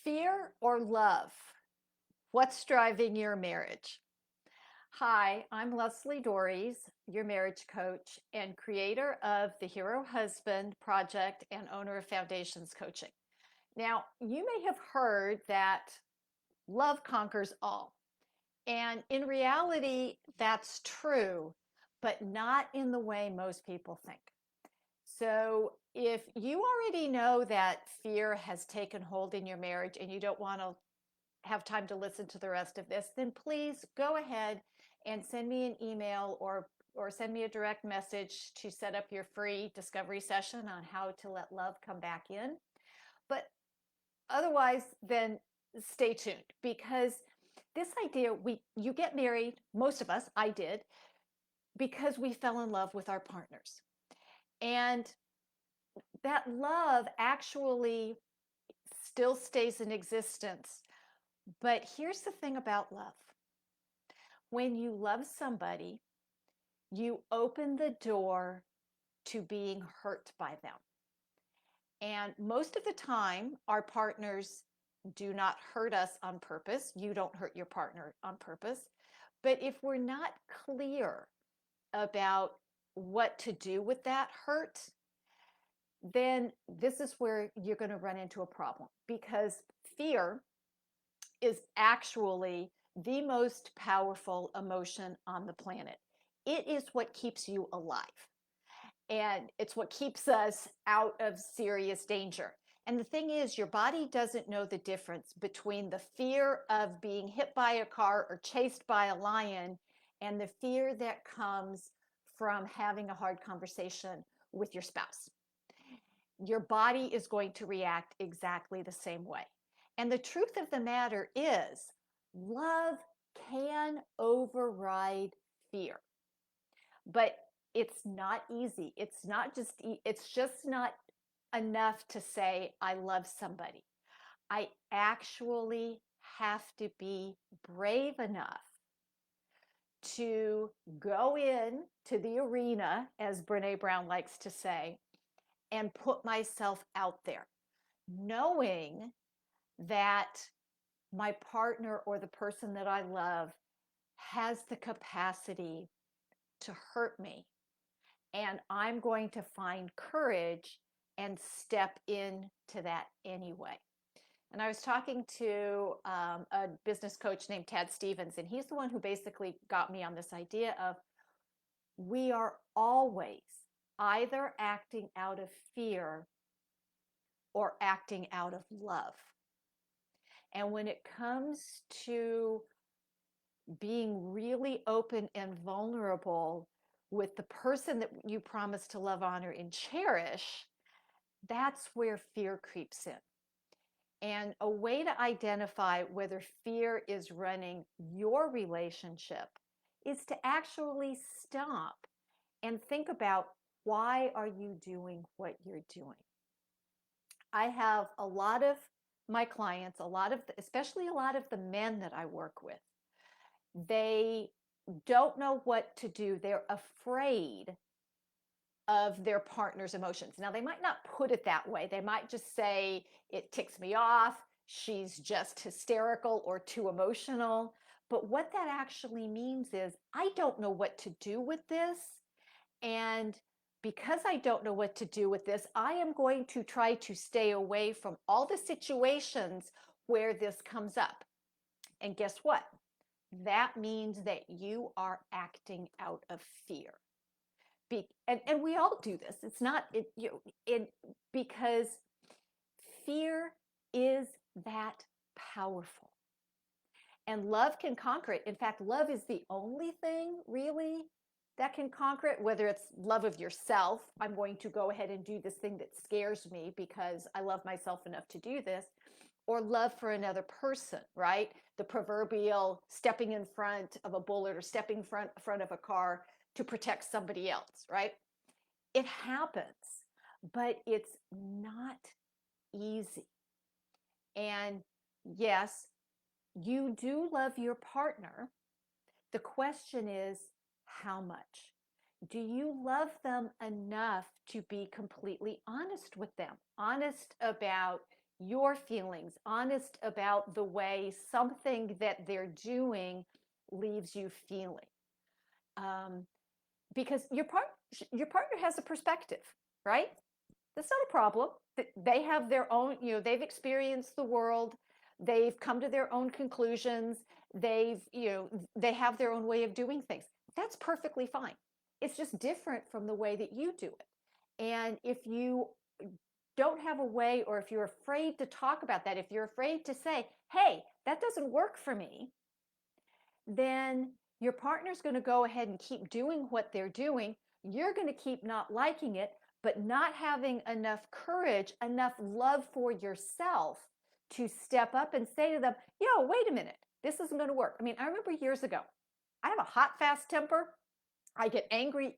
Fear or love? What's driving your marriage? Hi, I'm Leslie Dories, your marriage coach and creator of the Hero Husband Project and owner of Foundations Coaching. Now, you may have heard that love conquers all. And in reality, that's true, but not in the way most people think. So, if you already know that fear has taken hold in your marriage and you don't want to have time to listen to the rest of this, then please go ahead and send me an email or send me a direct message to set up your free discovery session on how to let love come back in. But otherwise, then stay tuned because this idea we you get married, most of us, I did, because we fell in love with our partners. And that love actually still stays in existence. But here's the thing about love. When you love somebody, you open the door to being hurt by them. And most of the time, our partners do not hurt us on purpose. You don't hurt your partner on purpose. But if we're not clear about what to do with that hurt, then this is where you're going to run into a problem because fear is actually the most powerful emotion on the planet. It is what keeps you alive, and it's what keeps us out of serious danger. And the thing is, your body doesn't know the difference between the fear of being hit by a car or chased by a lion and the fear that comes from having a hard conversation with your spouse. Your body is going to react exactly the same way. And the truth of the matter is, love can override fear, but it's not easy. It's just not enough to say, I love somebody. I actually have to be brave enough to go in to the arena, as Brene Brown likes to say, and put myself out there, knowing that my partner or the person that I love has the capacity to hurt me. And I'm going to find courage and step into that anyway. And I was talking to a business coach named Tad Stevens, and he's the one who basically got me on this idea of we are always either acting out of fear or acting out of love. And when it comes to being really open and vulnerable with the person that you promise to love, honor, and cherish, that's where fear creeps in. And a way to identify whether fear is running your relationship is to actually stop and think about, why are you doing what you're doing? I have a lot of my clients, especially a lot of the men that I work with, they don't know what to do. They're afraid of their partner's emotions. Now, they might not put it that way. They might just say, it ticks me off, she's just hysterical or too emotional. But what that actually means is, I don't know what to do with this. And because I don't know what to do with this, I am going to try to stay away from all the situations where this comes up. And guess what? That means that you are acting out of fear. And we all do this. It's not because fear is that powerful. And love can conquer it. In fact, love is the only thing really that can conquer it, whether it's love of yourself. I'm going to go ahead and do this thing that scares me because I love myself enough to do this, or love for another person, right? The proverbial stepping in front of a bullet or stepping front of a car to protect somebody else, right? It happens, but it's not easy. And yes, you do love your partner. The question is, how much? Do you love them enough to be completely honest with them? Honest about your feelings, honest about the way something that they're doing leaves you feeling. Um, because your partner has a perspective, right? That's not a problem. They have their own, they've experienced the world, they've come to their own conclusions, they have their own way of doing things. That's perfectly fine. It's just different from the way that you do it. And if you don't have a way, or if you're afraid to talk about that, if you're afraid to say, hey, that doesn't work for me, then your partner's going to go ahead and keep doing what they're doing. You're going to keep not liking it, but not having enough courage, enough love for yourself to step up and say to them, yo, wait a minute, this isn't going to work. I mean, I remember years ago, I have a hot, fast temper. I get angry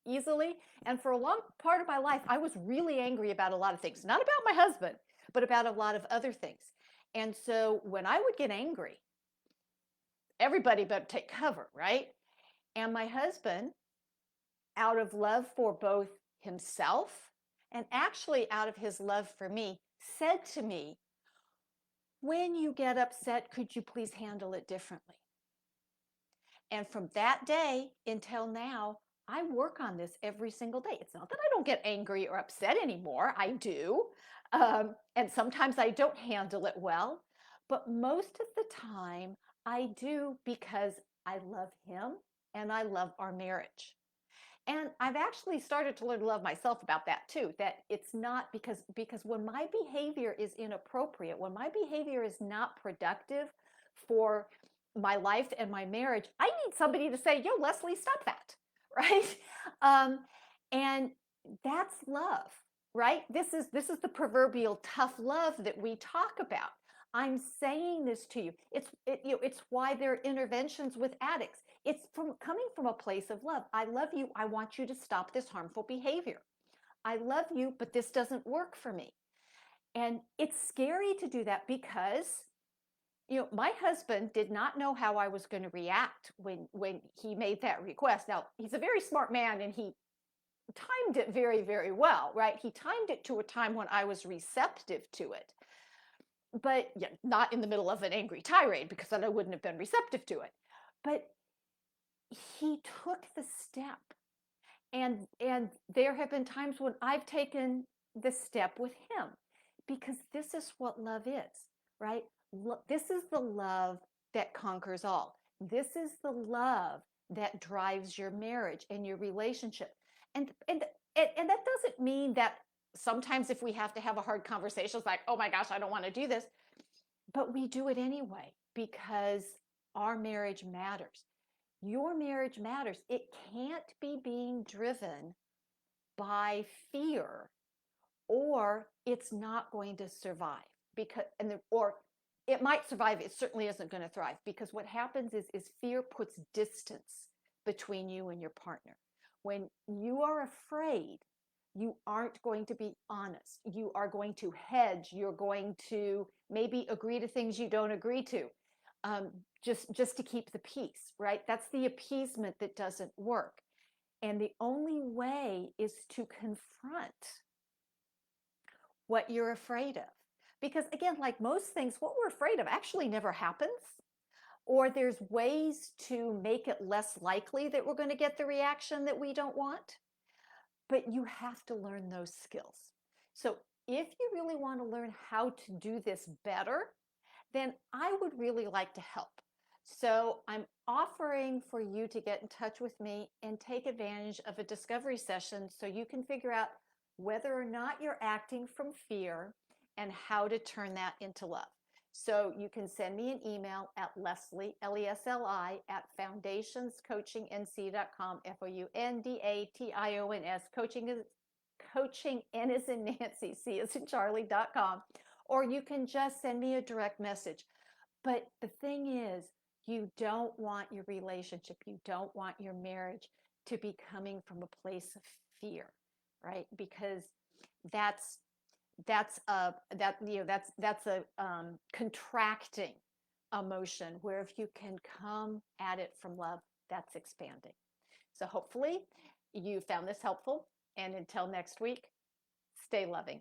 easily. And for a long part of my life, I was really angry about a lot of things, not about my husband, but about a lot of other things. And so when I would get angry, everybody better take cover, right? And my husband, out of love for both himself and actually out of his love for me, said to me, when you get upset, could you please handle it differently? And from that day until now, I work on this every single day. It's not that I don't get angry or upset anymore. I do. And sometimes I don't handle it well. But most of the time, I do because I love him and I love our marriage. And I've actually started to learn to love myself about that too, that it's not because when my behavior is inappropriate, when my behavior is not productive for my life and my marriage, I need somebody to say, yo, Leslie, stop that. Right. Um, and that's love, right? This is the proverbial tough love that we talk about. I'm saying this to you. It's why there are interventions with addicts. It's from coming from a place of love. I love you. I want you to stop this harmful behavior. I love you, but this doesn't work for me. And it's scary to do that because my husband did not know how I was going to react when he made that request. Now, he's a very smart man and he timed it very, very well, right? He timed it to a time when I was receptive to it, but yeah, not in the middle of an angry tirade, because then I wouldn't have been receptive to it. But he took the step, and there have been times when I've taken the step with him, because this is what love is, right? This is the love that conquers all. This is the love that drives your marriage and your relationship. And that doesn't mean that sometimes if we have to have a hard conversation, it's like, oh my gosh, I don't want to do this. But we do it anyway because our marriage matters. Your marriage matters. It can't be being driven by fear, or it's not going to survive, because or it might survive, it certainly isn't going to thrive, because what happens is fear puts distance between you and your partner. When you are afraid, you aren't going to be honest. You are going to hedge. You're going to maybe agree to things you don't agree to, just to keep the peace, right? That's the appeasement that doesn't work. And the only way is to confront what you're afraid of. Because again, like most things, what we're afraid of actually never happens. Or there's ways to make it less likely that we're going to get the reaction that we don't want. But you have to learn those skills. So if you really want to learn how to do this better, then I would really like to help. So I'm offering for you to get in touch with me and take advantage of a discovery session so you can figure out whether or not you're acting from fear and how to turn that into love. So you can send me an email at Leslie, Lesli, at foundationscoachingnc.com, FOUNDATIONS, coaching, N as in Nancy, C as in Charlie.com. Or you can just send me a direct message. But the thing is, you don't want your relationship, you don't want your marriage to be coming from a place of fear, right? Because that's a contracting emotion, where if you can come at it from love, that's expanding. So hopefully you found this helpful, and until next week, stay loving.